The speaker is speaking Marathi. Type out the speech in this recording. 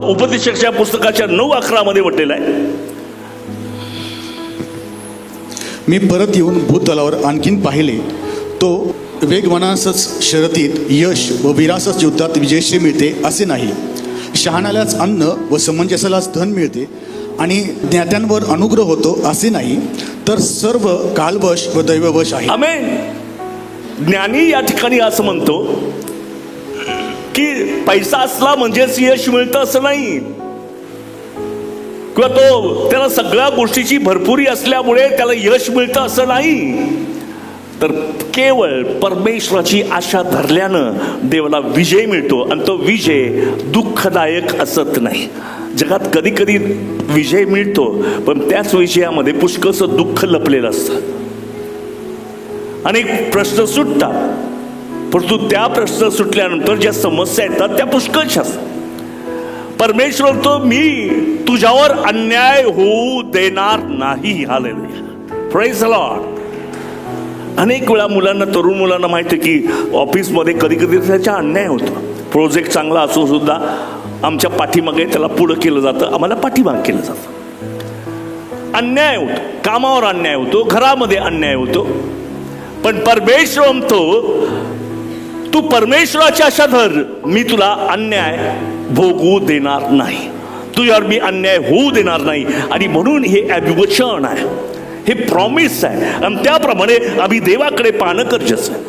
उपदेशाच्या पुस्तकाच्या 9:11 मध्ये म्हटलेलं आहे, मी परत येऊन भूतलावर आणखीन पाहिले, तो वेगवानासच शर्यतीत यश व वीरासच युद्धात विजयश्री मिळते असे नाही. शहाण्यालाच अन्न व समंजसालाच धन मिळते आणि ज्ञात्यांवर अनुग्रह होतो असे नाही, तर सर्व कालवश व दैववश आहे. आमेन. ज्ञानी या ठिकाणी असं म्हणतो की पैसा असला म्हणजेच यश मिळतं असं नाही, किंवा त्याला सगळ्या गोष्टीची भरपुरी असल्यामुळे त्याला यश मिळतं असं नाही, तर केवळ परमेश्वराची आशा धरल्यानं देवाला विजय मिळतो. आणि तो विजय दुःखदायक असत नाही. जगात कधी कधी विजय मिळतो, पण त्याच विजयामध्ये पुष्कळसं दुःख लपलेलं असतं. अनेक प्रश्न सुटतात, परंतु त्या प्रश्न सुटल्यानंतर ज्या समस्या येतात त्या पुष्कळशा असतात. परमेश्वर तो मी तुझ्यावर अन्याय होऊ देणार नाही. Hallelujah, praise the Lord. अनेक वेळा मुलांना, तरुण मुलांना माहिती आहे की ऑफिसमध्ये कधी कधी त्याचा अन्याय होतो. प्रोजेक्ट चांगला असून सुद्धा आमच्या पाठीमागे त्याला पुढं केलं जातं, आम्हाला पाठीमाग केलं जातं. अन्याय होतो, कामावर अन्याय होतो, घरामध्ये अन्याय होतो. पण परमेश्वर म्हणतो तू परमेश्वराची आशा धर, मी तुला अन्याय भोगू देणार नाही, तुझ्यावर मी अन्याय होऊ देणार नाही. आणि म्हणून हे अभिवचन आहे, हे प्रॉमिस आहे. आणि त्याप्रमाणे आम्ही देवाकडे पाहणं गरजेचं आहे.